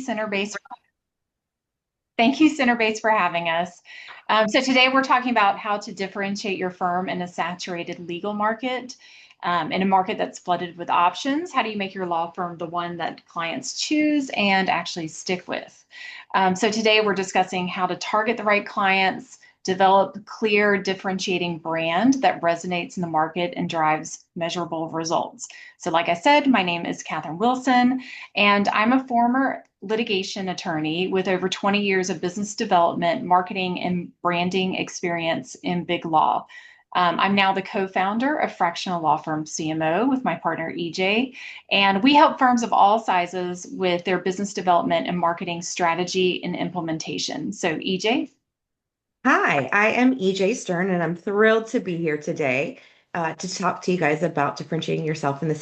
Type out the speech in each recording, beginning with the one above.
Centerbase. Thank you, Centerbase, for having us. So today we're talking about how to differentiate your firm in a saturated legal market, in a market that's flooded with options. How do you make your law firm the one that clients choose and actually stick with? So today we're discussing how to target the right clients, develop a clear differentiating brand that resonates in the market and drives measurable results. So like I said, my name is Katherine Wilson, and I'm a former litigation attorney with over 20 years of business development, marketing, and branding experience in big law. I'm now the co-founder of Fractional Law Firm CMO with my partner EJ, and we help firms of all sizes with their business development and marketing strategy and implementation. So EJ? Hi, I am EJ Stern, and I'm thrilled to be here today to talk to you guys about differentiating yourself in the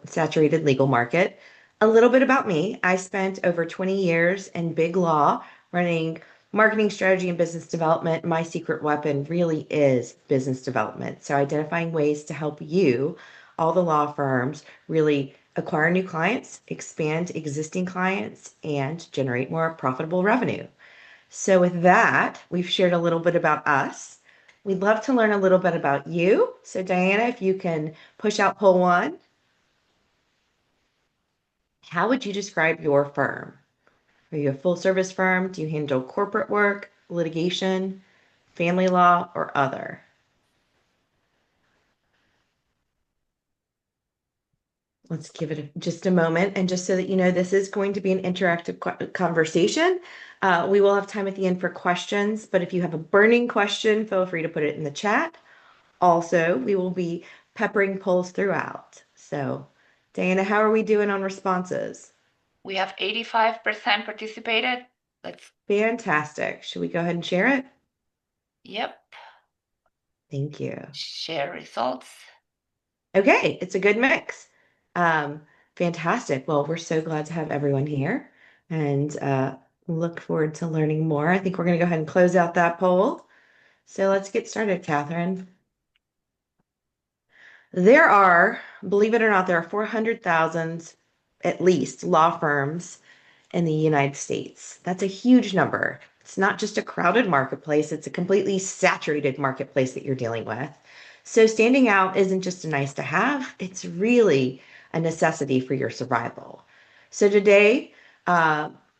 saturated legal market. A little bit about me. I spent over 20 years in big law running marketing strategy and business development. My secret weapon really is business development. So, identifying ways to help you, all the law firms, really acquire new clients, expand existing clients, and generate more profitable revenue. So, with that, we've shared a little bit about us. We'd love to learn a little bit about you. So, Diana, if you can push out poll one, how would you describe your firm? Are you a full service firm? Do you handle corporate work, litigation, family law, or other? Let's give it just a moment. And just so that you know, this is going to be an interactive conversation. We will have time at the end for questions, but if you have a burning question, feel free to put it in the chat. Also, we will be peppering polls throughout. So, Diana, how are we doing on responses? We have 85% participated. Let's, Fantastic. Should we go ahead and share it? yep, Thank you. share results. Okay, it's a good mix. Um, Fantastic. Well, we're so glad to have everyone here and look forward to learning more. I think we're going to go ahead and close out that poll. So let's get started, Catherine. There are, believe it or not, there are 400,000 at least law firms in the United States. That's a huge number. It's not just a crowded marketplace, it's a completely saturated marketplace that you're dealing with. So standing out isn't just a nice to have, it's really a necessity for your survival. So today,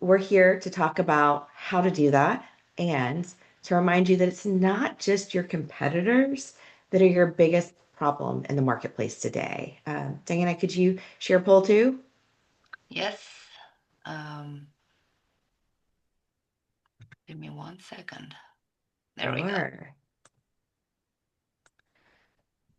we're here to talk about how to do that and to remind you that it's not just your competitors that are your biggest problem in the marketplace today. Diana, could you share a poll too? Yes. Give me 1 second. There we go. Sure.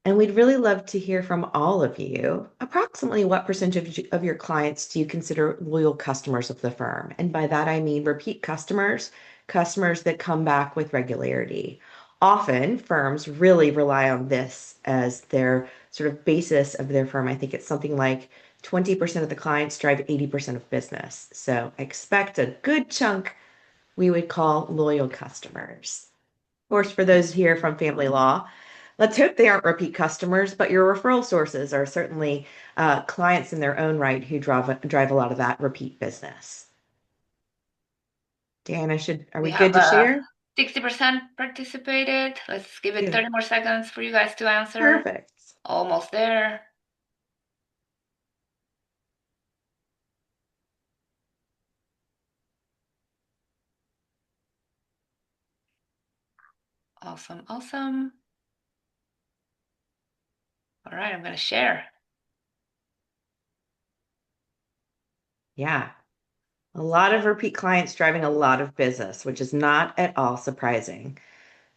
And we'd really love to hear from all of you. Approximately what percentage of your clients do you consider loyal customers of the firm? And by that, I mean repeat customers, customers that come back with regularity. Often, firms really rely on this as their sort of basis of their firm. I think it's something like 20% of the clients drive 80% of business. So expect a good chunk we would call loyal customers. Of course, for those here from family law, let's hope they aren't repeat customers, but your referral sources are certainly clients in their own right who drive a lot of that repeat business. Diana, are We we good have to share? 60% participated. Let's give it Good. 30 more seconds for you guys to answer. Perfect. Almost there. Awesome, awesome. All right, I'm going to share. Yeah. A lot of repeat clients driving a lot of business, which is not at all surprising.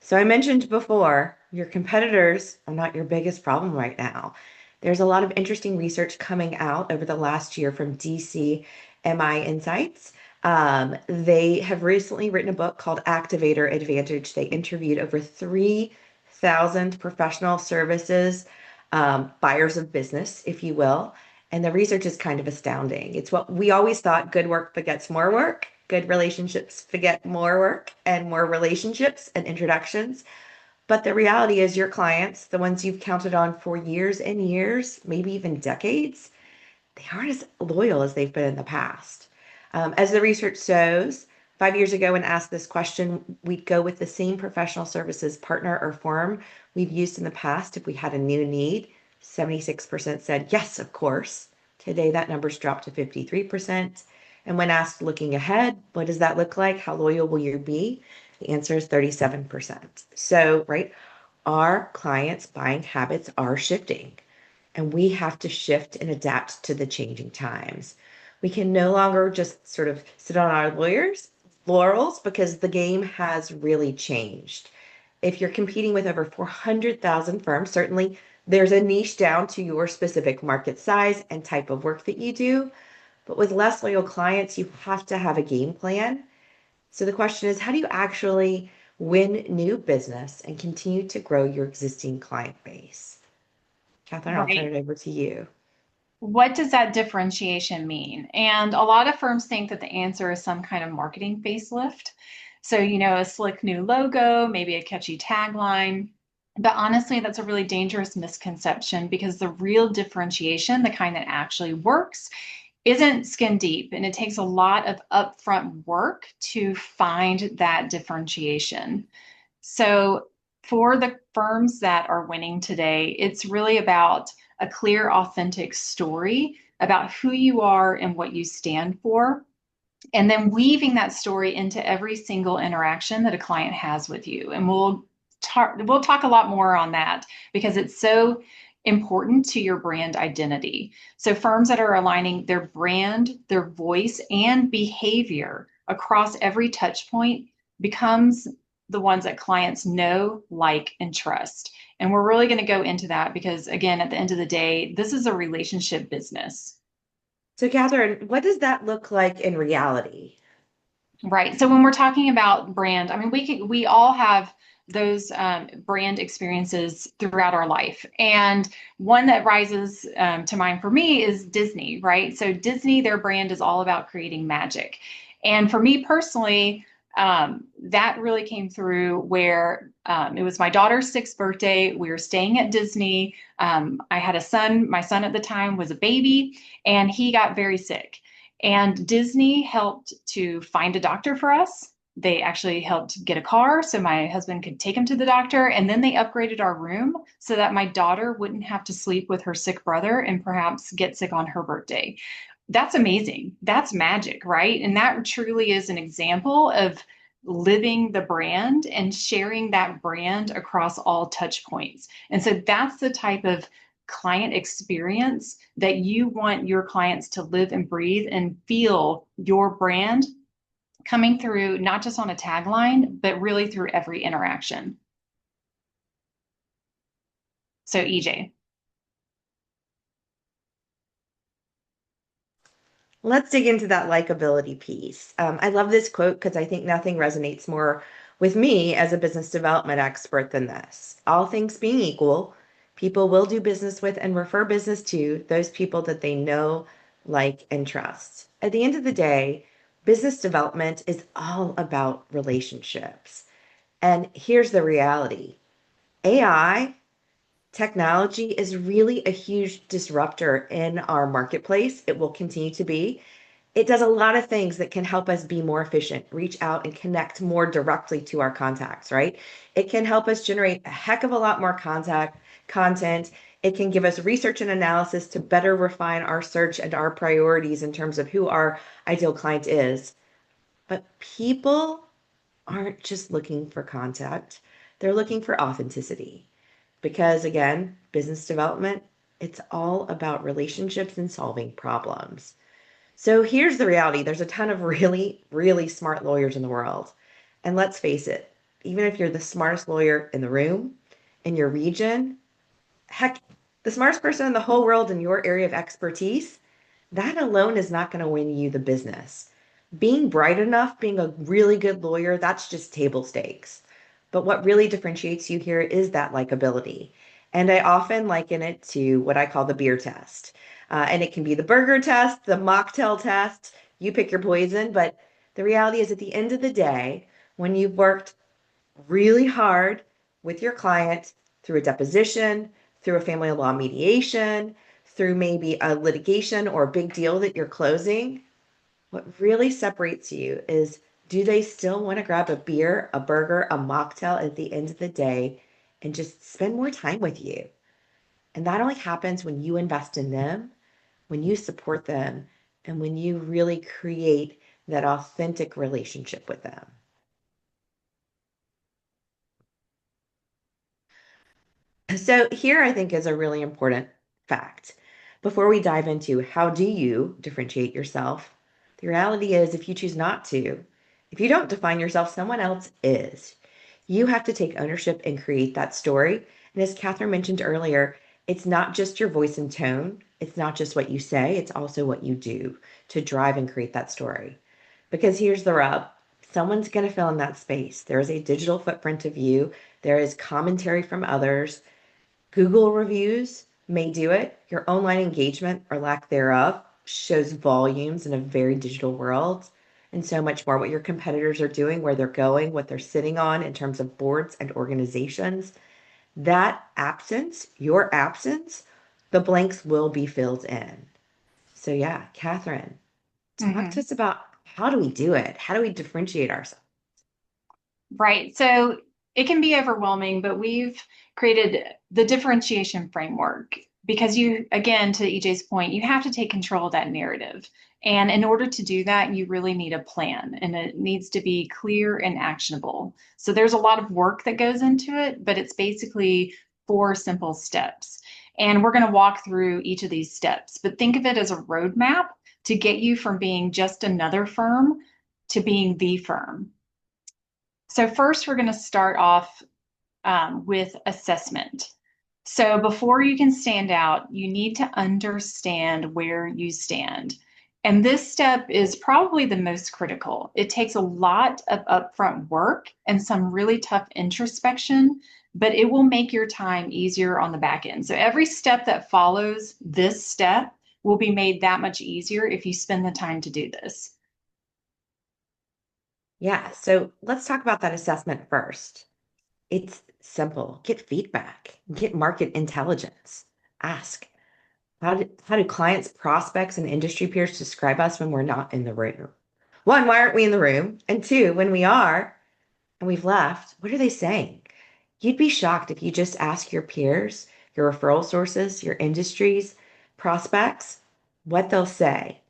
So I mentioned before, your competitors are not your biggest problem right now. There's a lot of interesting research coming out over the last year from DCMI Insights. They have recently written a book called Activator Advantage. They interviewed over 3,000 professional services, buyers of business, if you will. And the research is kind of astounding. It's what we always thought: good work begets more work, good relationships beget more work, and more relationships and introductions. But the reality is, your clients, the ones you've counted on for years and years, maybe even decades, they aren't as loyal as they've been in the past. As the research shows, 5 years ago, when asked this question, we'd go with the same professional services partner or firm we've used in the past if we had a new need. 76% said yes, of course. Today, that number's dropped to 53%. And when asked looking ahead, what does that look like? How loyal will you be? The answer is 37%. So, right, our clients' buying habits are shifting, and we have to shift and adapt to the changing times. We can no longer just sort of sit on our laurels because the game has really changed. If you're competing with over 400,000 firms, certainly there's a niche down to your specific market size and type of work that you do. But with less loyal clients, you have to have a game plan. So the question is, how do you actually win new business and continue to grow your existing client base? Catherine, I'll turn Right. it over to you. What does that differentiation mean? And a lot of firms think that the answer is some kind of marketing facelift. So, a slick new logo, maybe a catchy tagline. But honestly, that's a really dangerous misconception because the real differentiation, the kind that actually works, isn't skin deep. And it takes a lot of upfront work to find that differentiation. So, for the firms that are winning today, it's really about a clear, authentic story about who you are and what you stand for, and then weaving that story into every single interaction that a client has with you. And we'll talk a lot more on that because it's so important to your brand identity. So firms that are aligning their brand, their voice, and behavior across every touch point becomes the ones that clients know, like, and trust. And we're really going to go into that because, again, at the end of the day, this is a relationship business. So, Catherine, what does that look like in reality? Right. So when we're talking about brand, I mean, we all have those brand experiences throughout our life. And one that rises to mind for me is Disney, right? So Disney, their brand is all about creating magic. And for me personally, that really came through where it was my daughter's 6th birthday. We were staying at Disney. I had a son. My son at the time was a baby, and he got very sick. And Disney helped to find a doctor for us. They actually helped get a car so my husband could take him to the doctor. And then they upgraded our room so that my daughter wouldn't have to sleep with her sick brother and perhaps get sick on her birthday. That's amazing. That's magic, right? And that truly is an example of living the brand and sharing that brand across all touch points. And so that's the type of client experience that you want your clients to live and breathe and feel your brand coming through, not just on a tagline, but really through every interaction. So, EJ. Let's dig into that likability piece. I love this quote because I think nothing resonates more with me as a business development expert than this. All things being equal, people will do business with and refer business to those people that they know, like, and trust. At the end of the day, business development is all about relationships. And here's the reality. AI technology is really a huge disruptor in our marketplace. It will continue to be. It does a lot of things that can help us be more efficient, reach out and connect more directly to our contacts, right? It can help us generate a heck of a lot more content. It can give us research and analysis to better refine our search and our priorities in terms of who our ideal client is. But people aren't just looking for contact, they're looking for authenticity. Because again, business development, it's all about relationships and solving problems. So here's the reality. There's a ton of really, really smart lawyers in the world. And let's face it, even if you're the smartest lawyer in the room, in your region, heck, the smartest person in the whole world in your area of expertise, that alone is not going to win you the business. Being bright enough, being a really good lawyer, that's just table stakes. But what really differentiates you here is that likability. And I often liken it to what I call the beer test. And it can be the burger test, the mocktail test. You pick your poison. But the reality is, at the end of the day, when you've worked really hard with your client through a deposition, through a family law mediation, through maybe a litigation or a big deal that you're closing, What really separates you is, do they still want to grab a beer, a burger, a mocktail at the end of the day and just spend more time with you? And that only happens when you invest in them, when you support them, and when you really create that authentic relationship with them. So here I think is a really important fact. Before we dive into how do you differentiate yourself, the reality is if you choose not to, if you don't define yourself, someone else is. You have to take ownership and create that story. And as Catherine mentioned earlier, it's not just your voice and tone. It's not just what you say. It's also what you do to drive and create that story. Because here's the rub. Someone's going to fill in that space. There is a digital footprint of you. There is commentary from others. Google reviews may do it. Your online engagement or lack thereof shows volumes in a very digital world and so much more. What your competitors are doing, where they're going, what they're sitting on in terms of boards and organizations, that absence, your absence, the blanks will be filled in. So yeah, Catherine, talk to Mhm. us about how do we do it? How do we differentiate ourselves? Right. So it can be overwhelming, but we've created the differentiation framework because you, again, to EJ's point, you have to take control of that narrative. And in order to do that, you really need a plan and it needs to be clear and actionable. So there's a lot of work that goes into it, but it's basically 4 simple steps. And we're going to walk through each of these steps, but think of it as a roadmap to get you from being just another firm to being the firm. So first, we're going to start off with assessment. So before you can stand out, you need to understand where you stand. And this step is probably the most critical. It takes a lot of upfront work and some really tough introspection, but it will make your time easier on the back end. So every step that follows this step will be made that much easier if you spend the time to do this. Yeah, so let's talk about that assessment first. It's simple. Get feedback, get market intelligence. Ask, how do clients, prospects, and industry peers describe us when we're not in the room? One, why aren't we in the room? And two, when we are and we've left, what are they saying? You'd be shocked if you just ask your peers, your referral sources, your industries, prospects, what they'll say.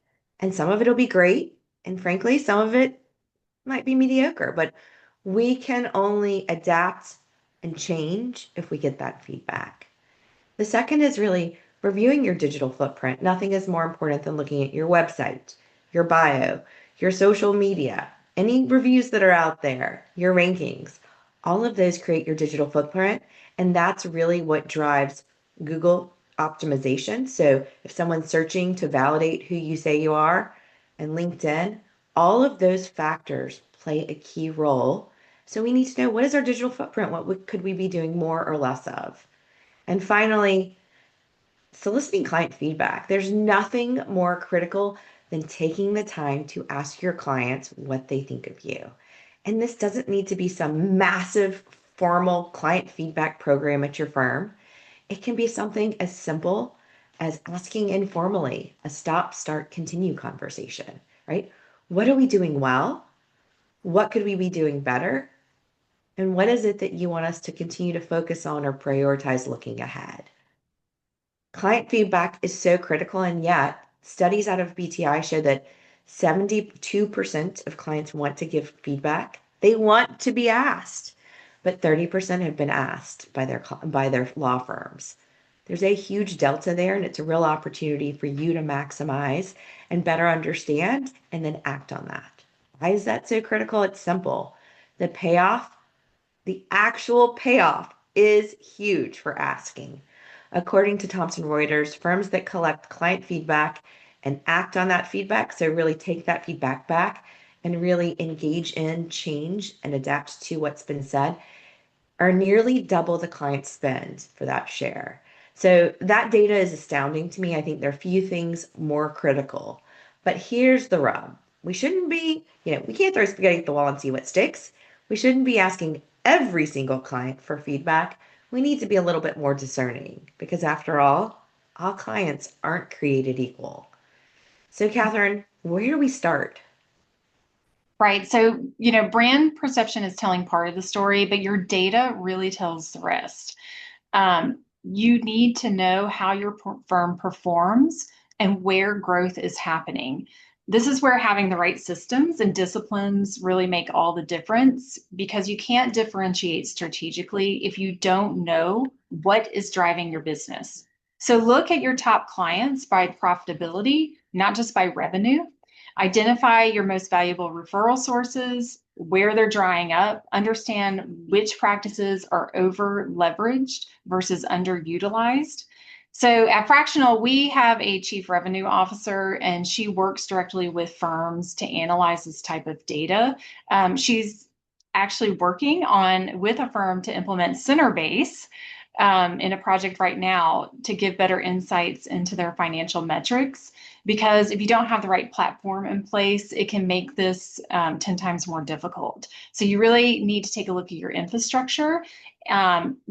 And some of it'll be great. And frankly, some of it might be mediocre, but we can only adapt and change if we get that feedback. The second is really reviewing your digital footprint. Nothing is more important than looking at your website, your bio, your social media, any reviews that are out there, your rankings. All of those create your digital footprint, and that's really what drives Google optimization. So if someone's searching to validate who you say you are, and LinkedIn, all of those factors play a key role. So we need to know, what is our digital footprint? Could we be doing more or less of? And finally, soliciting client feedback. There's nothing more critical than taking the time to ask your clients what they think of you. And this doesn't need to be some massive formal client feedback program at your firm. It can be something as simple as asking informally a stop, start, continue conversation, right? What are we doing well? What could we be doing better? And what is it that you want us to continue to focus on or prioritize looking ahead? Client feedback is so critical, and yet studies out of BTI show that 72% of clients want to give feedback. They want to be asked, but 30% have been asked by their law firms. There's a huge delta there, and it's a real opportunity for you to maximize and better understand and then act on that. Why is that so critical? It's simple. The payoff, the actual payoff is huge for asking. According to Thomson Reuters, firms that collect client feedback and act on that feedback, so really take that feedback back and really engage in change and adapt to what's been said, are nearly double the client spend for that share. So that data is astounding to me. I think there are few things more critical. But here's the rub. We shouldn't be, we can't throw spaghetti at the wall and see what sticks. We shouldn't be asking every single client for feedback. We need to be a little bit more discerning because after all clients aren't created equal. So Catherine, where do we start? Right. So, brand perception is telling part of the story, but your data really tells the rest. You need to know how your firm performs and where growth is happening. This is where having the right systems and disciplines really make all the difference, because you can't differentiate strategically if you don't know what is driving your business. So look at your top clients by profitability, not just by revenue. Identify your most valuable referral sources, where they're drying up, understand which practices are over leveraged versus underutilized. So at Fractional, we have a chief revenue officer, and she works directly with firms to analyze this type of data. She's actually working on with a firm to implement Centerbase in a project right now to give better insights into their financial metrics. Because if you don't have the right platform in place, it can make this 10 times more difficult. So you really need to take a look at your infrastructure,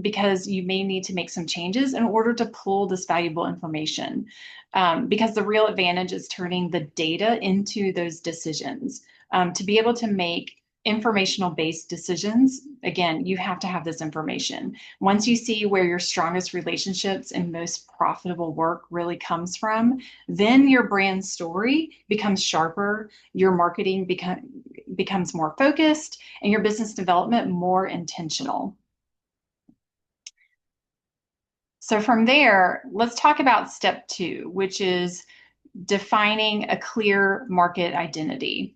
because you may need to make some changes in order to pull this valuable information. Because the real advantage is turning the data into those decisions. To be able to make informational based decisions, again, you have to have this information. Once you see where your strongest relationships and most profitable work really comes from, then your brand story becomes sharper, your marketing becomes more focused, and your business development more intentional. So from there, let's talk about step 2, which is defining a clear market identity.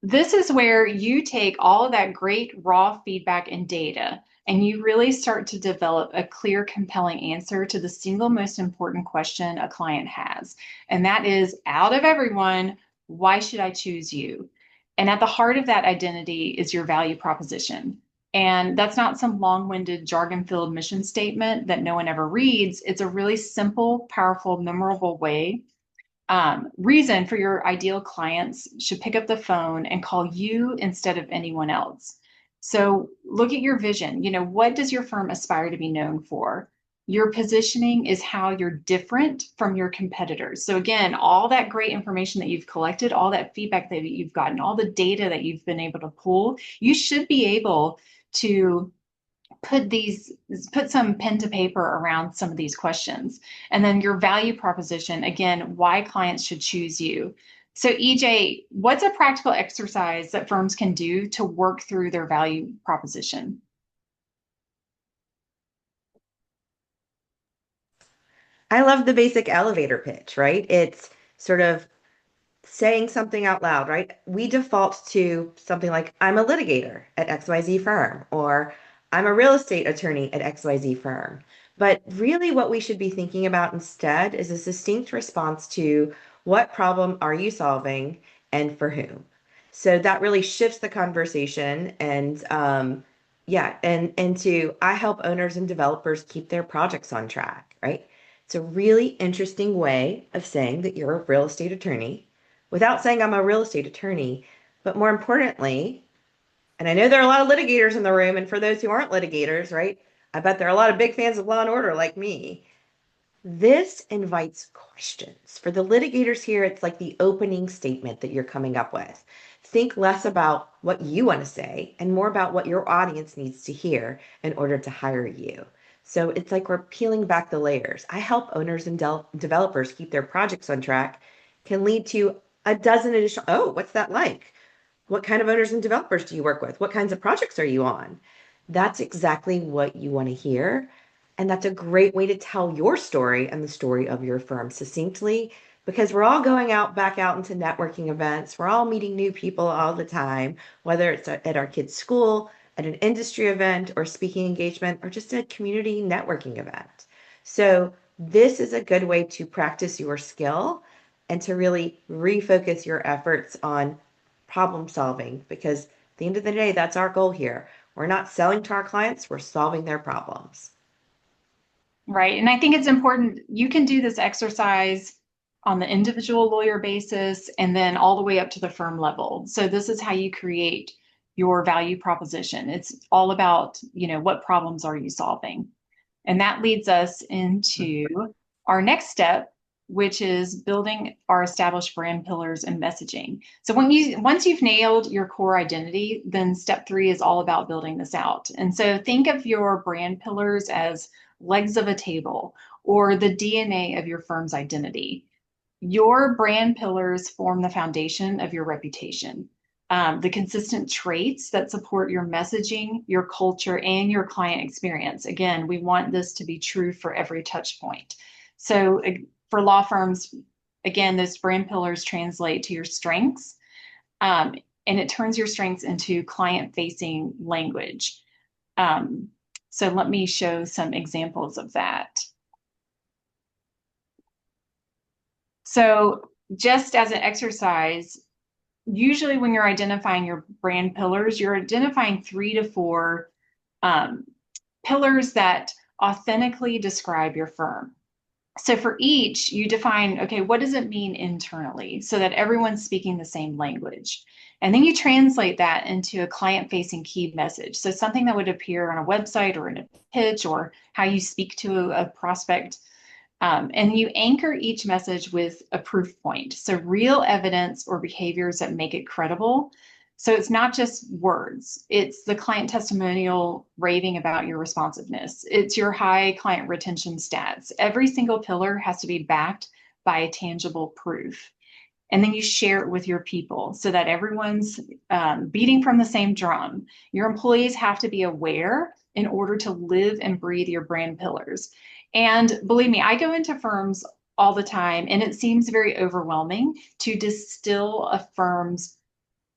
This is where you take all of that great raw feedback and data, and you really start to develop a clear, compelling answer to the single most important question a client has. And that is, out of everyone, why should I choose you? And at the heart of that identity is your value proposition. And that's not some long-winded, jargon-filled mission statement that no one ever reads. It's a really simple, powerful, memorable way reason for your ideal clients should pick up the phone and call you instead of anyone else. So look at your vision. What does your firm aspire to be known for? Your positioning is how you're different from your competitors. So again, all that great information that you've collected, all that feedback that you've gotten, all the data that you've been able to pull, you should be able to put some pen to paper around some of these questions. And then your value proposition, again, why clients should choose you. So EJ, what's a practical exercise that firms can do to work through their value proposition? I love the basic elevator pitch, right? It's sort of saying something out loud, right? We default to something like, I'm a litigator at XYZ firm, or I'm a real estate attorney at XYZ firm. But really, what we should be thinking about instead is a succinct response to what problem are you solving and for whom? So that really shifts the conversation and yeah, and into I help owners and developers keep their projects on track, right? It's a really interesting way of saying that you're a real estate attorney without saying I'm a real estate attorney. But more importantly, and I know there are a lot of litigators in the room, and for those who aren't litigators, right? I bet there are a lot of big fans of Law and Order like me. This invites questions. For the litigators here, it's like the opening statement that you're coming up with. Think less about what you want to say and more about what your audience needs to hear in order to hire you. So it's like we're peeling back the layers. I help owners and developers keep their projects on track, can lead to a dozen additional. Oh, what's that like? What kind of owners and developers do you work with? What kinds of projects are you on? That's exactly what you want to hear. And that's a great way to tell your story and the story of your firm succinctly, because we're all going back out into networking events. We're all meeting new people all the time, whether it's at our kids' school, at an industry event, or speaking engagement, or just a community networking event. So this is a good way to practice your skill and to really refocus your efforts on problem solving, because at the end of the day, that's our goal here. We're not selling to our clients, we're solving their problems. Right. And I think it's important. You can do this exercise on the individual lawyer basis and then all the way up to the firm level. So this is how you create your value proposition. It's all about, what problems are you solving? And that leads us into our next step, which is building our established brand pillars and messaging. So once you've nailed your core identity, then step 3 is all about building this out. And so think of your brand pillars as legs of a table or the DNA of your firm's identity. Your brand pillars form the foundation of your reputation. The consistent traits that support your messaging, your culture, and your client experience. Again, we want this to be true for every touch point. So for law firms, again, those brand pillars translate to your strengths, and it turns your strengths into client-facing language. So let me show some examples of that. So just as an exercise, usually when you're identifying your brand pillars, you're identifying 3 to 4 pillars that authentically describe your firm. So for each, you define, okay, what does it mean internally so that everyone's speaking the same language? And then you translate that into a client-facing key message. So something that would appear on a website or in a pitch or how you speak to a prospect. And you anchor each message with a proof point. So real evidence or behaviors that make it credible. So it's not just words, it's the client testimonial raving about your responsiveness. It's your high client retention stats. Every single pillar has to be backed by a tangible proof. And then you share it with your people so that everyone's beating from the same drum. Your employees have to be aware in order to live and breathe your brand pillars. And believe me, I go into firms all the time, and it seems very overwhelming to distill a firm's,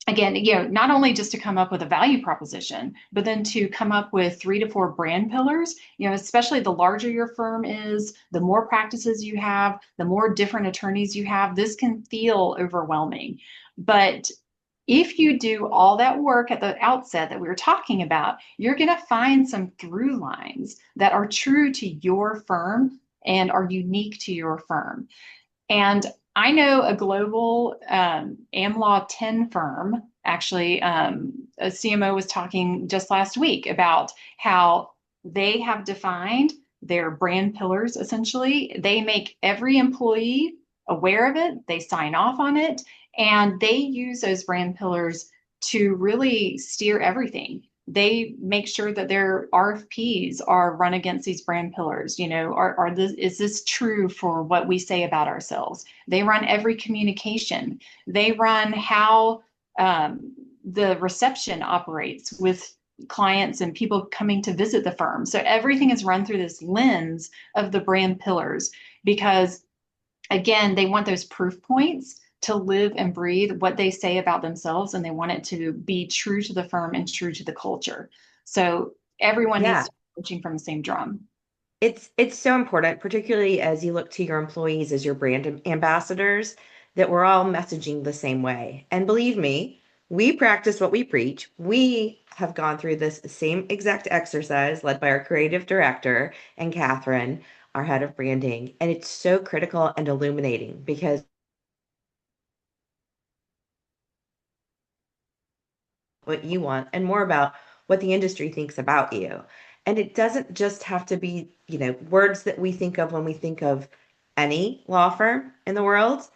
again, not only just to come up with a value proposition, but then to come up with 3 to 4 brand pillars, especially the larger your firm is, the more practices you have, the more different attorneys you have, this can feel overwhelming. But if you do all that work at the outset that we were talking about, you're going to find some through lines that are true to your firm and are unique to your firm. And I know a global AmLaw 10 firm, actually, a CMO was talking just last week about how they have defined their brand pillars, essentially. They make every employee aware of it, they sign off on it, and they use those brand pillars to really steer everything. They make sure that their RFPs are run against these brand pillars. Is this true for what we say about ourselves? They run every communication. They run how the reception operates with clients and people coming to visit the firm. So everything is run through this lens of the brand pillars because, again, they want those proof points to live and breathe what they say about themselves, and they want it to be true to the firm and true to the culture. So everyone needs to be coaching from the same drum. It's so important, particularly as you look to your employees as your brand ambassadors, that we're all messaging the same way. And believe me, we practice what we preach. We have gone through this same exact exercise led by our creative director and Catherine, our head of branding. And it's so critical and illuminating because what you want and more about what the industry thinks about you. And it doesn't just have to be, words that we think of when we think of any law firm in the world.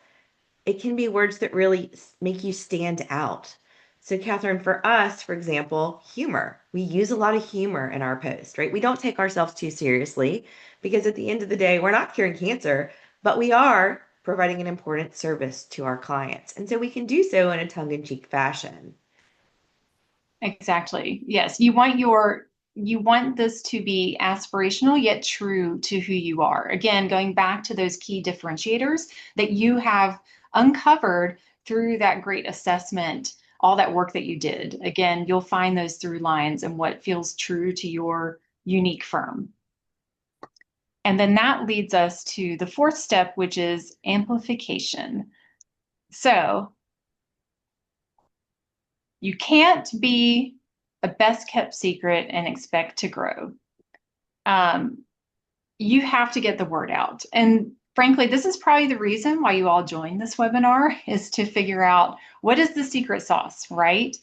It can be words that really make you stand out. So, Catherine, for us, for example, humor. We use a lot of humor in our post, right? We don't take ourselves too seriously because at the end of the day, we're not curing cancer, but we are providing an important service to our clients. And so we can do so in a tongue-in-cheek fashion. Exactly. Yes. You want this to be aspirational yet true to who you are. Again, going back to those key differentiators that you have uncovered through that great assessment, all that work that you did. Again, you'll find those through lines and what feels true to your unique firm. And then that leads us to the 4th step, which is amplification. So you can't be a best kept secret and expect to grow. You have to get the word out. And frankly, this is probably the reason why you all joined this webinar, is to figure out what is the secret sauce, right?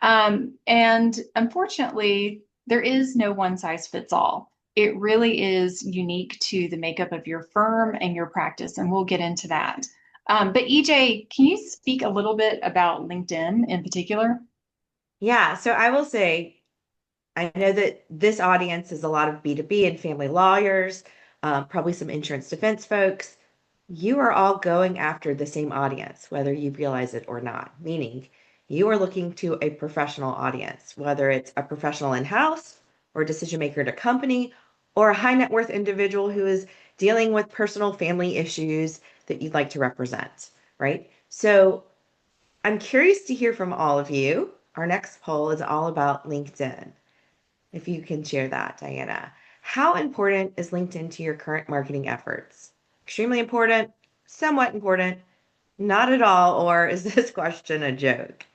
And unfortunately, there is no one size fits all. It really is unique to the makeup of your firm and your practice, and we'll get into that. But EJ, can you speak a little bit about LinkedIn in particular? Yeah, so I will say, I know that this audience is a lot of B2B and family lawyers, probably some insurance defense folks. You are all going after the same audience, whether you realize it or not, meaning you are looking to a professional audience, whether it's a professional in-house or decision maker at a company or a high net worth individual who is dealing with personal family issues that you'd like to represent, right? So I'm curious to hear from all of you. Our next poll is all about LinkedIn. If you can share that, Diana. How important is LinkedIn to your current marketing efforts? Extremely important, somewhat important, not at all, or is this question a joke?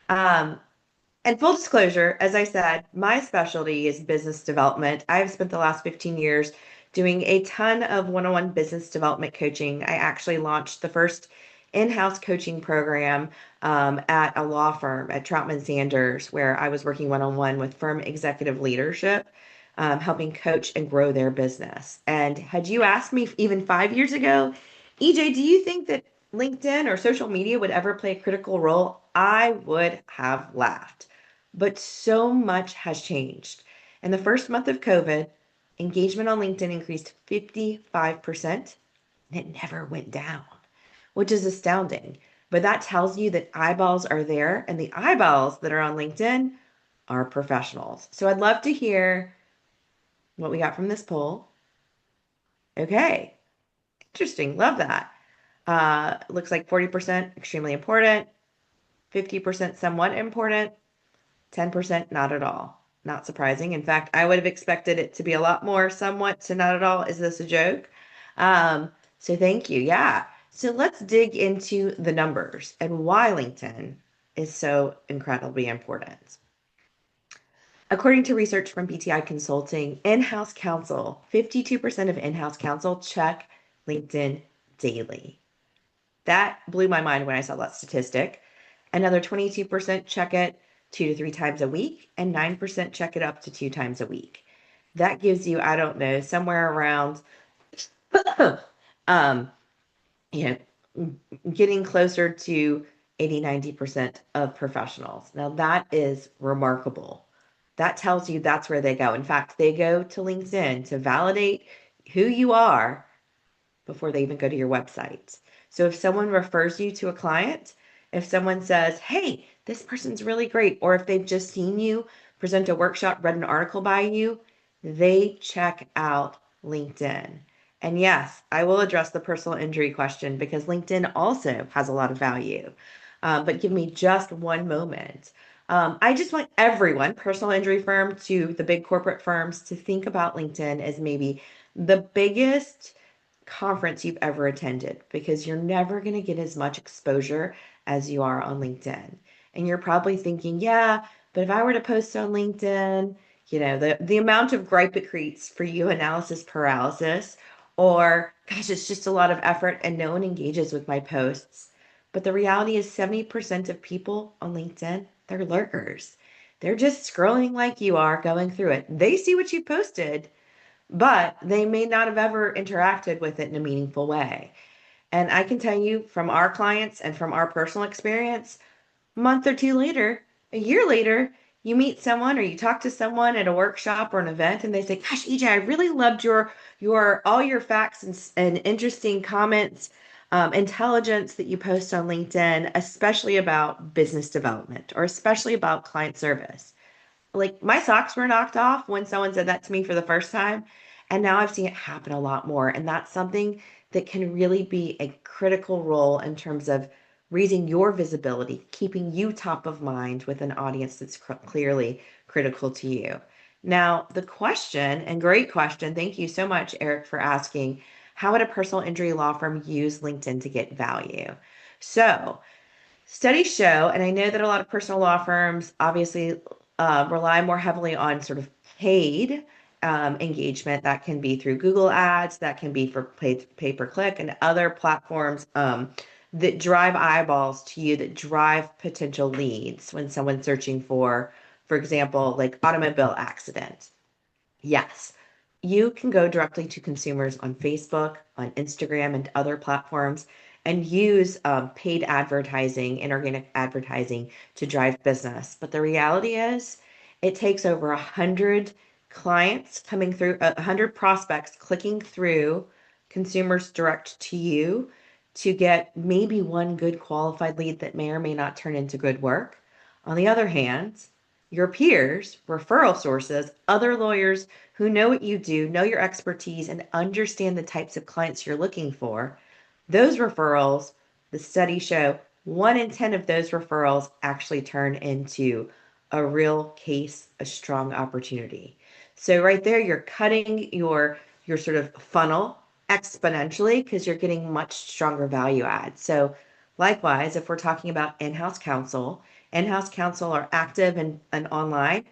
Um, and full disclosure, as I said, my specialty is business development. I've spent the last 15 years doing a ton of one-on-one business development coaching. I actually launched the first in-house coaching program at a law firm at Troutman Sanders, where I was working one-on-one with firm executive leadership, helping coach and grow their business. And had you asked me even 5 years ago, EJ, do you think that LinkedIn or social media would ever play a critical role? I would have laughed. But so much has changed. In the first month of COVID, engagement on LinkedIn increased 55%, and it never went down, which is astounding. But that tells you that eyeballs are there, and the eyeballs that are on LinkedIn are professionals. So I'd love to hear what we got from this poll. Okay, interesting. Love that. Looks like 40% extremely important, 50% somewhat important, 10% not at all. Not surprising. In fact, I would have expected it to be a lot more somewhat to not at all. Is this a joke? So thank you. Yeah. So let's dig into the numbers and why LinkedIn is so incredibly important. According to research from BTI Consulting, in-house counsel, 52% of in-house counsel check LinkedIn daily. That blew my mind when I saw that statistic. Another 22% check it 2 to 3 times a week, and 9% check it up to 2 times a week. That gives you, I don't know, somewhere around, um, you know, getting closer to 80, 90% of professionals. Now that is remarkable. That tells you that's where they go. In fact, they go to LinkedIn to validate who you are before they even go to your website. So if someone refers you to a client, if someone says, hey, this person's really great, or if they've just seen you present a workshop, read an article by you, they check out LinkedIn. And yes, I will address the personal injury question because LinkedIn also has a lot of value. But give me just one moment. I just want everyone, personal injury firm to the big corporate firms, to think about LinkedIn as maybe the biggest conference you've ever attended because you're never going to get as much exposure as you are on LinkedIn. And you're probably thinking, yeah, but if I were to post on LinkedIn, the amount of gripe it creates for you, analysis paralysis, or gosh, it's just a lot of effort and no one engages with my posts. But the reality is 70% of people on LinkedIn, they're lurkers. They're just scrolling like you are, going through it. They see what you posted, but they may not have ever interacted with it in a meaningful way. And I can tell you from our clients and from our personal experience, a month or two later, a year later, you meet someone or you talk to someone at a workshop or an event and they say, gosh, EJ, I really loved your all your facts and interesting comments, intelligence that you post on LinkedIn, especially about business development or especially about client service. Like my socks were knocked off when someone said that to me for the first time. And now I've seen it happen a lot more. And that's something that can really be a critical role in terms of raising your visibility, keeping you top of mind with an audience that's clearly critical to you. Now, the question, and great question, thank you so much, Eric, for asking, how would a personal injury law firm use LinkedIn to get value? So, studies show, and I know that a lot of personal law firms obviously rely more heavily on sort of paid engagement. That can be through Google Ads, that can be for pay-per-click and other platforms that drive eyeballs to you, that drive potential leads when someone's searching for example, like automobile accident. Yes, you can go directly to consumers on Facebook, on Instagram, and other platforms and use paid advertising and organic advertising to drive business. But the reality is, it takes over 100 clients coming through, 100 prospects clicking through consumers direct to you to get maybe one good qualified lead that may or may not turn into good work. On the other hand, your peers, referral sources, other lawyers who know what you do, know your expertise, and understand the types of clients you're looking for, those referrals, the studies show 1 in 10 of those referrals actually turn into a real case, a strong opportunity. So right there, you're cutting your sort of funnel exponentially because you're getting much stronger value add. So likewise, if we're talking about in-house counsel are active and online.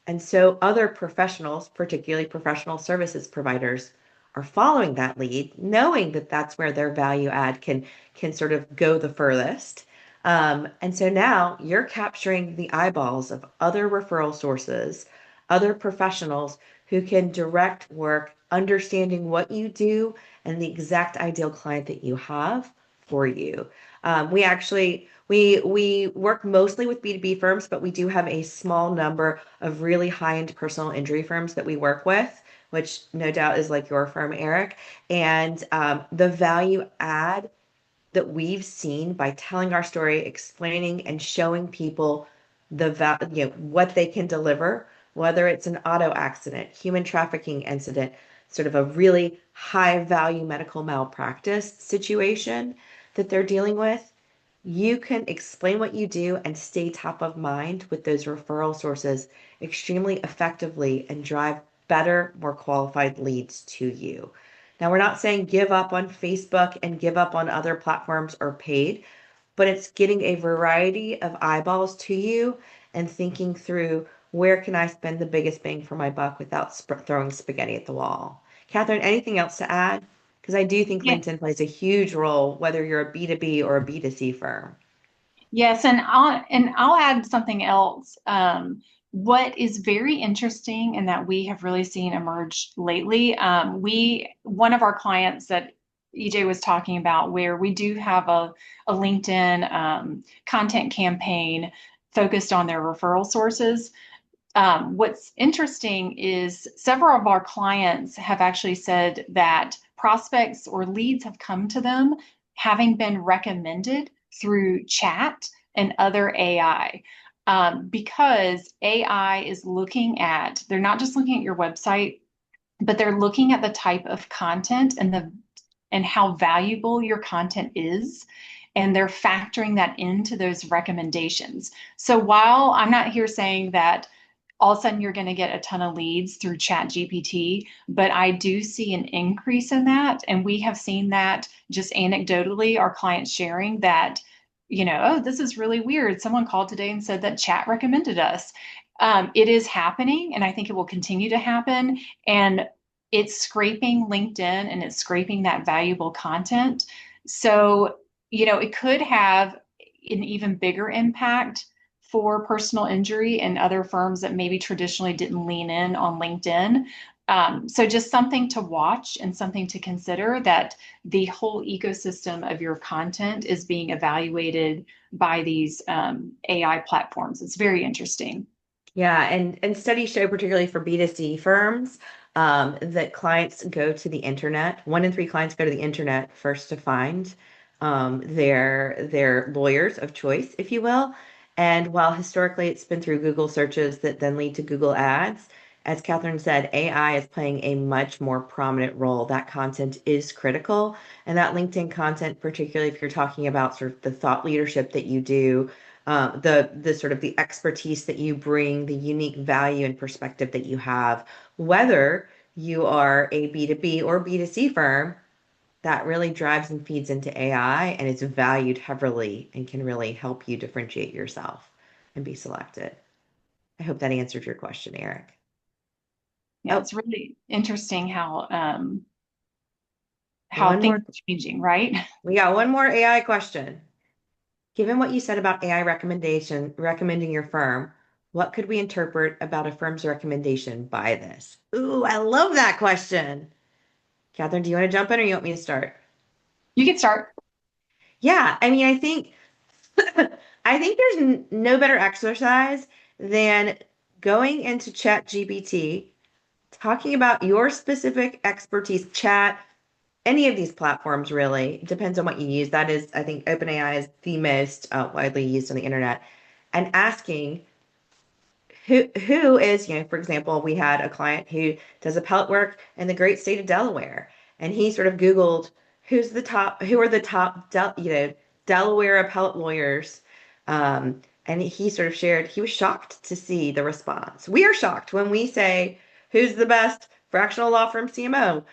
And so other professionals, particularly professional services providers, are following that lead, knowing that that's where their value add can sort of go the furthest. And so now you're capturing the eyeballs of other referral sources, other professionals who can direct work, understanding what you do and the exact ideal client that you have for you. We actually we work mostly with B2B firms, but we do have a small number of really high-end personal injury firms that we work with, which no doubt is like your firm, Eric. And the value add that we've seen by telling our story, explaining and showing people what they can deliver, whether it's an auto accident, human trafficking incident, sort of a really high value medical malpractice situation that they're dealing with. You can explain what you do and stay top of mind with those referral sources extremely effectively and drive better, more qualified leads to you. Now, we're not saying give up on Facebook and give up on other platforms or paid, but it's getting a variety of eyeballs to you and thinking through where can I spend the biggest bang for my buck without throwing spaghetti at the wall. Catherine, anything else to add? Because I do think Yeah. LinkedIn plays a huge role, whether you're a B2B or a B2C firm. Yes, and I'll add something else. What is very interesting and that we have really seen emerge lately, one of our clients that EJ was talking about, where we do have a LinkedIn content campaign focused on their referral sources. What's interesting is several of our clients have actually said that prospects or leads have come to them having been recommended through chat and other AI. Because AI is they're not just looking at your website, but they're looking at the type of content and how valuable your content is. And they're factoring that into those recommendations. So while I'm not here saying that all of a sudden you're going to get a ton of leads through chat gpt, but I do see an increase in that, and we have seen that just anecdotally, our clients sharing that, oh, this is really weird, someone called today and said that chat recommended us. It is happening, and I think it will continue to happen, and it's scraping LinkedIn and it's scraping that valuable content. So it could have an even bigger impact for personal injury and other firms that maybe traditionally didn't lean in on LinkedIn. So just something to watch and something to consider, that the whole ecosystem of your content is being evaluated by these AI platforms. It's very interesting. Yeah, and studies show, particularly for B2C firms, that clients go to the internet. 1 in 3 clients go to the internet first to find their lawyers of choice, if you will. And while historically it's been through Google searches that then lead to Google ads, as Catherine said, AI is playing a much more prominent role. That content is critical, and that LinkedIn content, particularly if you're talking about sort of the thought leadership that you do, the sort of the expertise that you bring, the unique value and perspective that you have, whether you are a B2B or B2C firm, that really drives and feeds into AI and is valued heavily and can really help you differentiate yourself and be selected. I hope that answered your question, Eric. Yeah, Oh, it's really interesting how one things more. are changing, right? We got one more AI question. Given what you said about AI recommending your firm, What could we interpret about a firm's recommendation by this? Ooh, I love that question. Catherine, do you want to jump in or you want me to start? You can start. Yeah, I mean, I think I think there's no better exercise than going into ChatGPT, talking about your specific expertise, chat, any of these platforms really. It depends on what you use. That is, I think OpenAI is the most widely used on the internet, and asking who is, for example, we had a client who does appellate work in the great state of Delaware, and he sort of Googled who are the top, Delaware appellate lawyers. And he sort of shared, he was shocked to see the response. We are shocked when we say, who's the best fractional law firm CMO?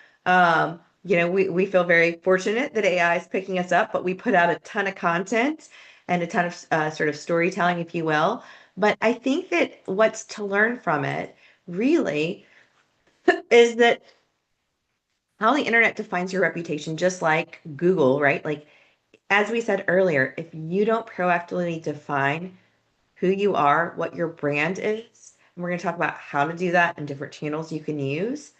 We feel very fortunate that AI is picking us up, but we put out a ton of content and a ton of sort of storytelling, if you will. But I think that what's to learn from it really is that how the internet defines your reputation, just like Google, right? Like, as we said earlier, if you don't proactively define who you are, what your brand is, and we're going to talk about how to do that and different channels you can use,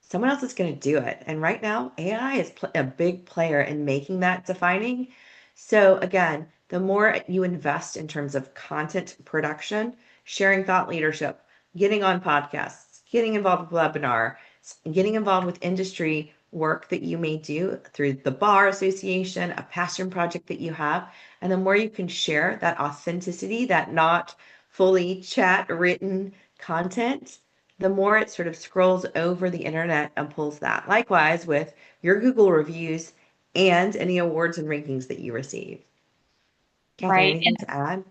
someone else is going to do it. And right now, AI is a big player in making that defining. So again, the more you invest in terms of content production, sharing thought leadership, getting on podcasts, getting involved with webinar, getting involved with industry work that you may do through the bar association, a passion project that you have, and the more you can share that authenticity, that not fully chat written content, the more it sort of scrolls over the internet and pulls that. Likewise with your Google reviews and any awards and rankings that you receive. Catherine, Right. anything to add?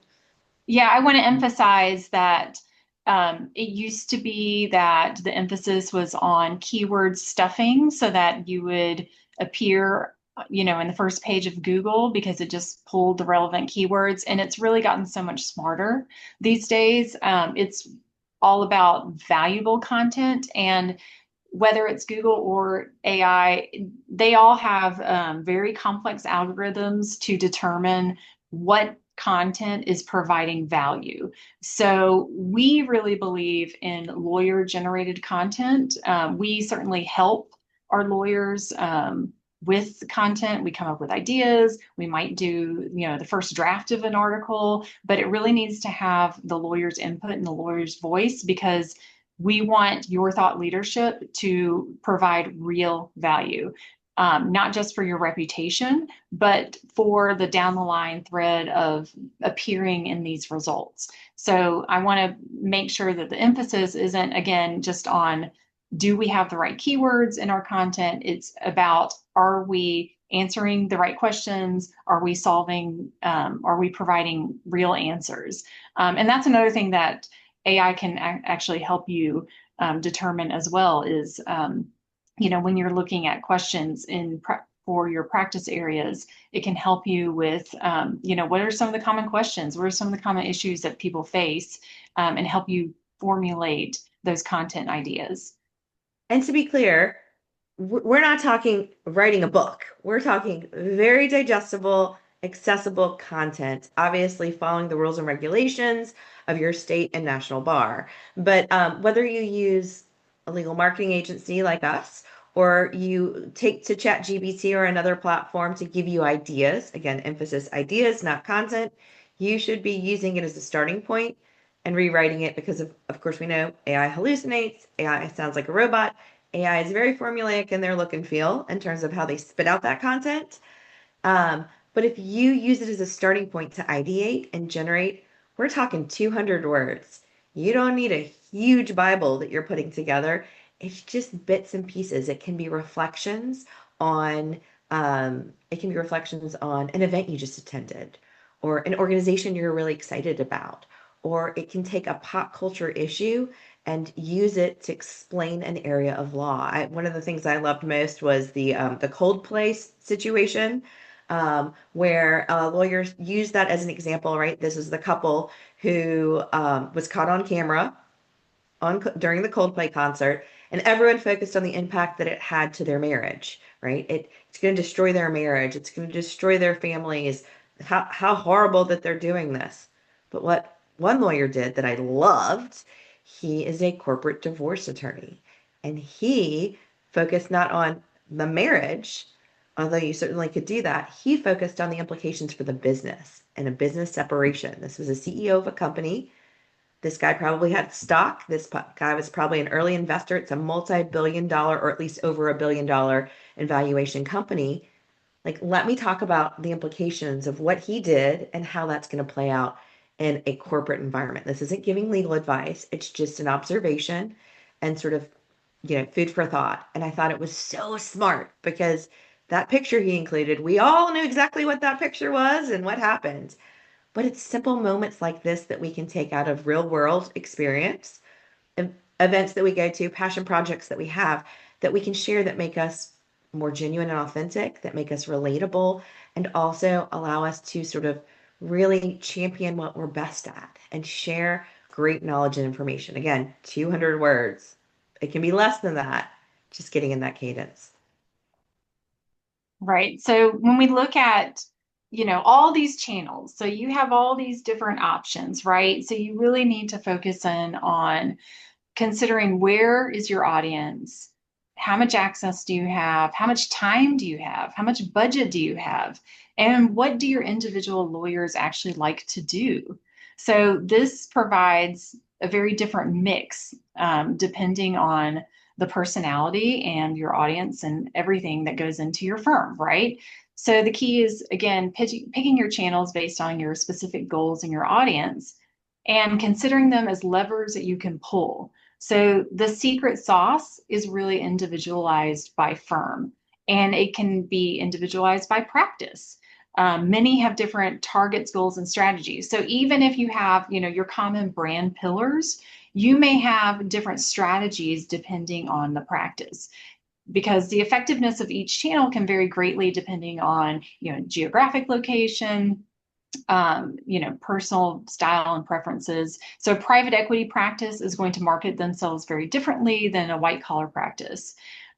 Yeah, I want to emphasize that it used to be that the emphasis was on keyword stuffing so that you would appear, in the first page of Google because it just pulled the relevant keywords. And it's really gotten so much smarter these days. It's all about valuable content. And whether it's Google or AI, they all have very complex algorithms to determine what content is providing value. So we really believe in lawyer generated content. We certainly help our lawyers with content. We come up with ideas. We might do, the first draft of an article, but it really needs to have the lawyer's input and the lawyer's voice because we want your thought leadership to provide real value, not just for your reputation, but for the down the line thread of appearing in these results. So I want to make sure that the emphasis isn't, again, just on do we have the right keywords in our content? It's about are we answering the right questions? Are we are we providing real answers? And that's another thing that AI can actually help you determine as well is, when you're looking at questions for your practice areas, it can help you with, what are some of the common questions? What are some of the common issues that people face and help you formulate those content ideas. And to be clear, we're not talking writing a book. We're talking very digestible, accessible content, obviously following the rules and regulations of your state and national bar. But whether you use a legal marketing agency like us, or you take to ChatGPT or another platform to give you ideas, again, emphasis ideas, not content, you should be using it as a starting point and rewriting it because of course we know AI hallucinates, AI sounds like a robot, AI is very formulaic in their look and feel in terms of how they spit out that content. But if you use it as a starting point to ideate and generate, we're talking 200 words. You don't need a huge Bible that you're putting together. It's just bits and pieces. It can be reflections on an event you just attended, or an organization you're really excited about, or it can take a pop culture issue and use it to explain an area of law. One of the things I loved most was the Coldplay situation, where lawyers used that as an example, right? This is the couple who was caught on camera during the Coldplay concert, and everyone focused on the impact that it had to their marriage, right? It's going to destroy their marriage. It's going to destroy their families. How horrible that they're doing this. But what one lawyer did that I loved. He is a corporate divorce attorney, and he focused not on the marriage, although you certainly could do that. He focused on the implications for the business and a business separation. This was a CEO of a company. This guy probably had stock. This guy was probably an early investor. It's a multi-billion dollar, or at least over $1 billion in valuation company. Like, let me talk about the implications of what he did and how that's going to play out in a corporate environment. This isn't giving legal advice. It's just an observation and sort of, food for thought. And I thought it was so smart because that picture he included, we all knew exactly what that picture was and what happened. But it's simple moments like this that we can take out of real world experience, events that we go to, passion projects that we have, that we can share that make us more genuine and authentic, that make us relatable, and also allow us to sort of really champion what we're best at and share great knowledge and information. Again, 200 words. It can be less than that, just getting in that cadence. Right. So when we look at, all these channels, so you have all these different options, right? So you really need to focus in on considering where is your audience, how much access do you have, how much time do you have, how much budget do you have, and what do your individual lawyers actually like to do. So this provides a very different mix depending on the personality and your audience and everything that goes into your firm, right? So the key is, again, picking your channels based on your specific goals and your audience and considering them as levers that you can pull. So the secret sauce is really individualized by firm, and it can be individualized by practice. Many have different targets, goals, and strategies. So even if you have, your common brand pillars, you may have different strategies depending on the practice, because the effectiveness of each channel can vary greatly depending on, geographic location, personal style and preferences. So private equity practice is going to market themselves very differently than a white collar practice.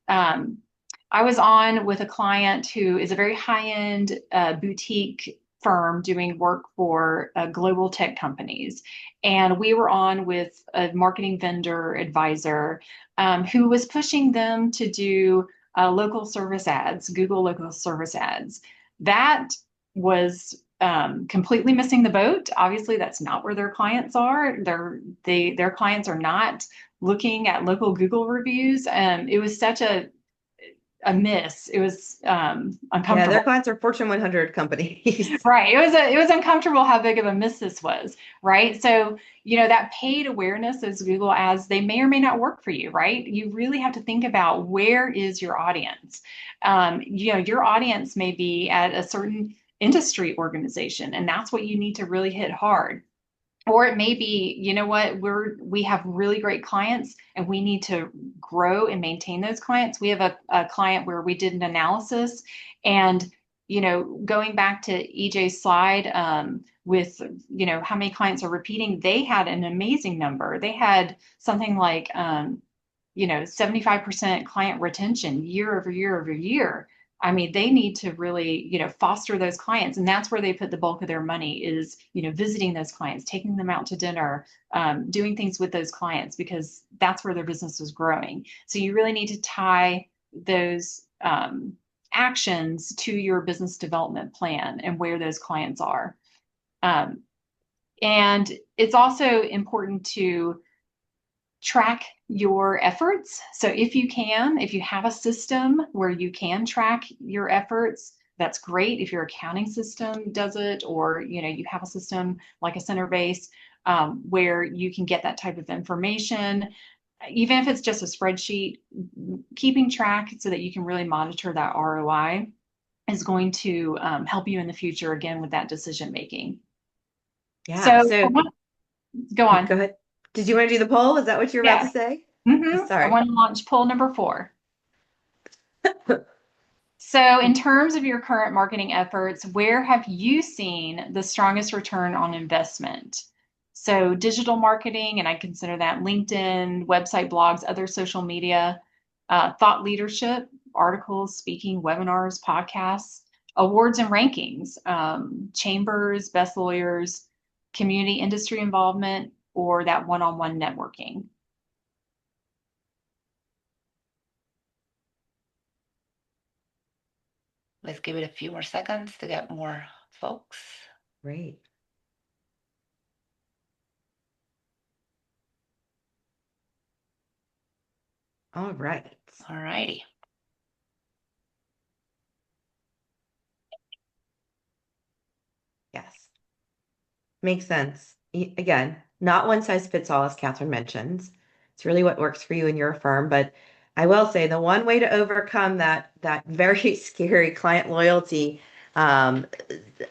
I was on with a client who is a very high-end boutique firm doing work for global tech companies. And we were on with a marketing vendor advisor who was pushing them to do local service ads, Google local service ads. That was completely missing the boat. Obviously, that's not where their clients are. Their clients are not looking at local Google reviews. It was such a miss. It was uncomfortable. Yeah, their clients are Fortune 100 companies. Right. It was uncomfortable how big of a miss this was, right? So, that paid awareness, those Google ads, they may or may not work for you, right? You really have to think about where is your audience. Your audience may be at a certain industry organization, and that's what you need to really hit hard. Or it may be, we have really great clients and we need to grow and maintain those clients. We have a client where we did an analysis and, going back to EJ's slide with, how many clients are repeating, they had an amazing number. They had something like, 75% client retention year over year over year. I mean, they need to really, foster those clients. And that's where they put the bulk of their money is, visiting those clients, taking them out to dinner, doing things with those clients, because that's where their business is growing. So you really need to tie those actions to your business development plan and where those clients are. And it's also important to track your efforts. So if you have a system where you can track your efforts, that's great. If your accounting system does it, or you have a system like a Centerbase where you can get that type of information, even if it's just a spreadsheet, keeping track so that you can really monitor that ROI is going to help you in the future, again, with that decision making. Yeah. So go on. Go ahead. Did you want to do the poll? Is that what you're about to say? Mm-hmm. Sorry. I want to launch poll number 4. So in terms of your current marketing efforts, where have you seen the strongest return on investment? So digital marketing, and I consider that LinkedIn, website, blogs, other social media, thought leadership, articles, speaking, webinars, podcasts, awards and rankings, chambers, best lawyers, community industry involvement, or that one-on-one networking? Let's give it a few more seconds to get more folks. Great. All right. All righty. Yes. Makes sense. Again, not one size fits all, as Catherine mentions. It's really what works for you and your firm. But I will say the one way to overcome that very scary client loyalty um,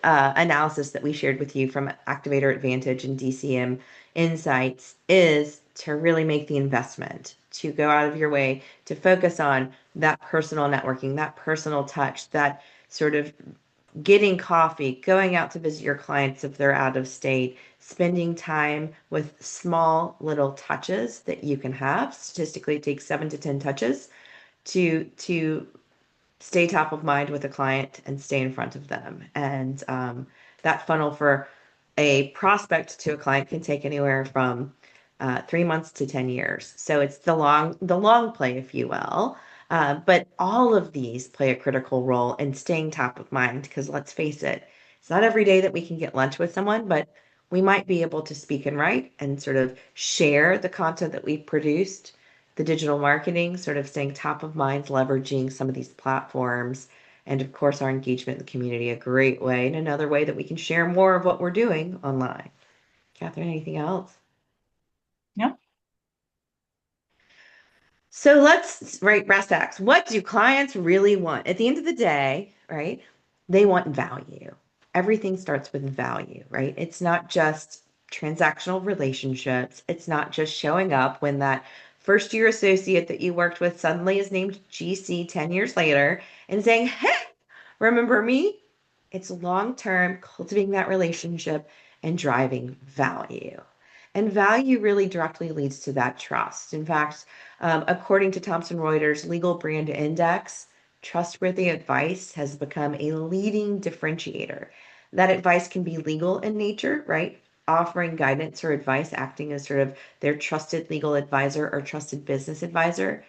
analysis that we shared with you from Activator Advantage and DCM Insights is to really make the investment, to go out of your way to focus on that personal networking, that personal touch, that sort of getting coffee, going out to visit your clients if they're out of state, spending time with small little touches that you can have. Statistically, it takes 7 to 10 touches to stay top of mind with a client and stay in front of them. And that funnel for a prospect to a client can take anywhere from 3 months to 10 years. So it's the long play, if you will. But all of these play a critical role in staying top of mind because let's face it, it's not every day that we can get lunch with someone, but we might be able to speak and write and sort of share the content that we've produced, the digital marketing, sort of staying top of mind, leveraging some of these platforms, and of course, our engagement in the community, a great way and another way that we can share more of what we're doing online. Catherine, anything else? No? So let's, right, brass tacks. What do clients really want? At the end of the day, right, they want value. Everything starts with value, right? It's not just transactional relationships. It's not just showing up when that first year associate that you worked with suddenly is named GC 10 years later and saying, hey, remember me? It's long term, cultivating that relationship and driving value. And value really directly leads to that trust. In fact, according to Thomson Reuters Legal Brand Index, trustworthy advice has become a leading differentiator. That advice can be legal in nature, right? Offering guidance or advice, acting as sort of their trusted legal advisor or trusted business advisor.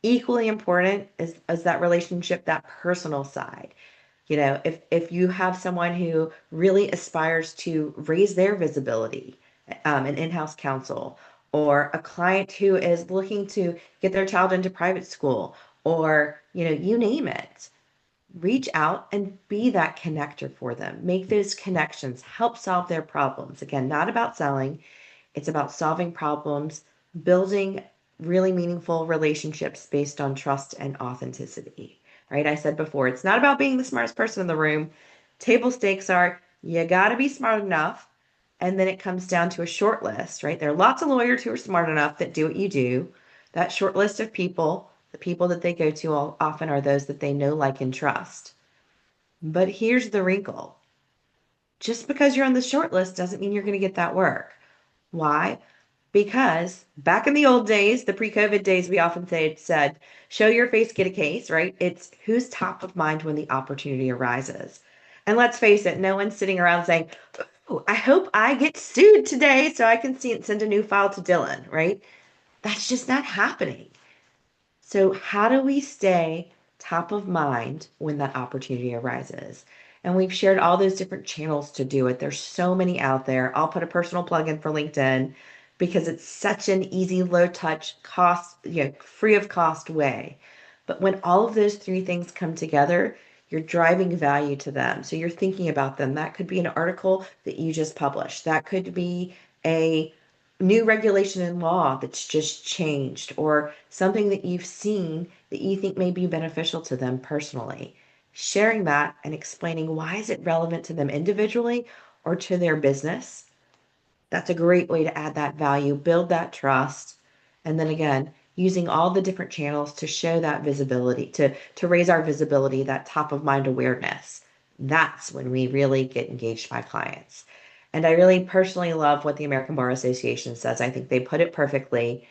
Equally important is that relationship, that personal side. If you have someone who really aspires to raise their visibility, an in-house counsel, or a client who is looking to get their child into private school, or you name it, reach out and be that connector for them. Make those connections, help solve their problems. Again, not about selling, it's about solving problems, building really meaningful relationships based on trust and authenticity, right? I said before, it's not about being the smartest person in the room. Table stakes are you got to be smart enough. And then it comes down to a short list, right? There are lots of lawyers who are smart enough that do what you do. That short list of people, the people that they go to often are those that they know, like, and trust. But here's the wrinkle. Just because you're on the short list doesn't mean you're going to get that work. Why? Because back in the old days, the pre-COVID days, we often said, show your face, get a case, right? It's who's top of mind when the opportunity arises. And let's face it, no one's sitting around saying, oh, I hope I get sued today so I can send a new file to Dylan, right? That's just not happening. So how do we stay top of mind when that opportunity arises? And we've shared all those different channels to do it. There's so many out there. I'll put a personal plug in for LinkedIn because it's such an easy, low touch, cost, free of cost way. But when all of those three things come together, you're driving value to them. So you're thinking about them. That could be an article that you just published. That could be a new regulation in law that's just changed, or something that you've seen that you think may be beneficial to them personally. Sharing that and explaining why is it relevant to them individually or to their business. That's a great way to add that value, build that trust, and then again, using all the different channels to show that visibility, to raise our visibility, that top of mind awareness. That's when we really get engaged by clients. And I really personally love what the American Bar Association says. I think they put it perfectly.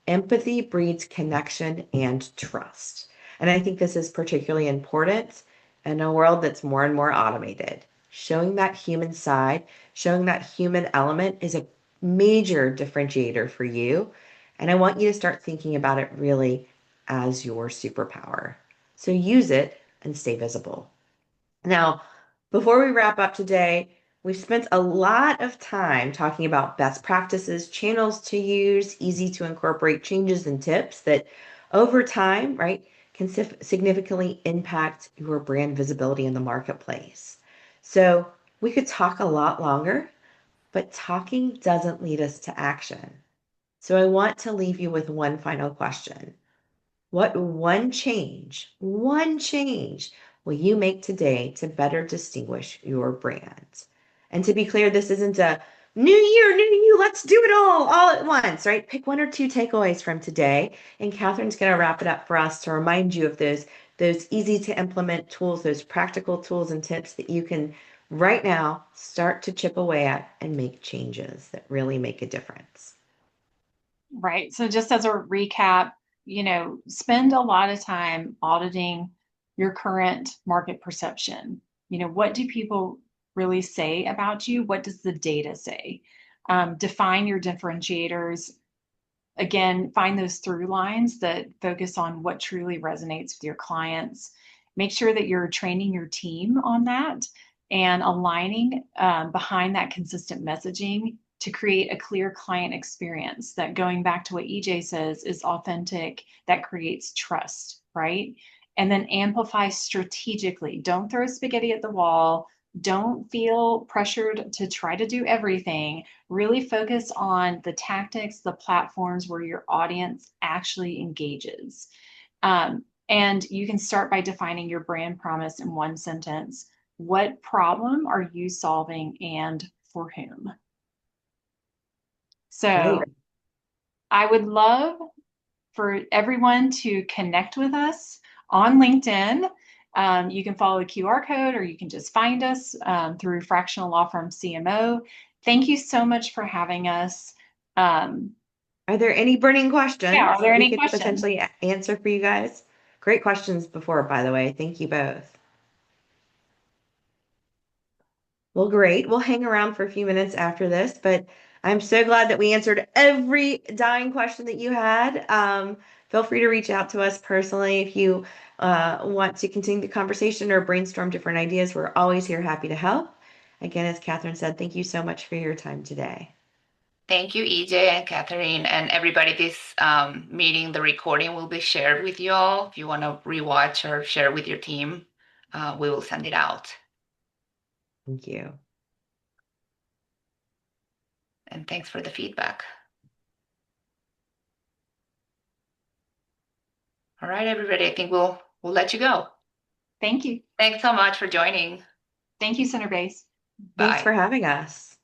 Empathy breeds connection and trust. And I think this is particularly important in a world that's more and more automated. showing that human side, showing that human element is a major differentiator for you. And I want you to start thinking about it really as your superpower. So use it and stay visible. Now, before we wrap up today, we've spent a lot of time talking about best practices, channels to use, easy to incorporate changes and tips that over time, right, can significantly impact your brand visibility in the marketplace. So we could talk a lot longer, but talking doesn't lead us to action. So I want to leave you with one final question. What one change will you make today to better distinguish your brand? And to be clear, this isn't a new year, new you, let's do it all at once, right? Pick one or two takeaways from today, and Catherine's going to wrap it up for us to remind you of those easy to implement tools, those practical tools and tips that you can right now start to chip away at and make changes that really make a difference. Right. So just as a recap, spend a lot of time auditing your current market perception. What do people really say about you? What does the data say? Define your differentiators. Again, find those through lines that focus on what truly resonates with your clients. Make sure that you're training your team on that and aligning behind that consistent messaging to create a clear client experience that, going back to what EJ says, is authentic, that creates trust, right? And then amplify strategically. Don't throw spaghetti at the wall. Don't feel pressured to try to do everything. Really focus on the tactics, the platforms where your audience actually engages. And you can start by defining your brand promise in one sentence. What problem are you solving and for whom? Great. So I would love for everyone to connect with us on LinkedIn. You can follow the QR code, or you can just find us through Fractional Law Firm CMO. Thank you so much for having us. Are there any burning Yeah, questions are there that we any could questions? potentially answer for you guys? Great questions before, by the way. Thank you both. Well, great. We'll hang around for a few minutes after this, but I'm so glad that we answered every dying question that you had. Feel free to reach out to us personally if you want to continue the conversation or brainstorm different ideas. We're always here, happy to help. Again, as Catherine said, thank you so much for your time today. Thank you, EJ and Catherine, and everybody. This meeting, the recording will be shared with you all. If you want to rewatch or share with your team, we will send it out. Thank you. And thanks for the feedback. All right, everybody. I think we'll let you go. Thank you. Thanks so much for joining. Thank you, Centerbase. Thanks Bye. for having us.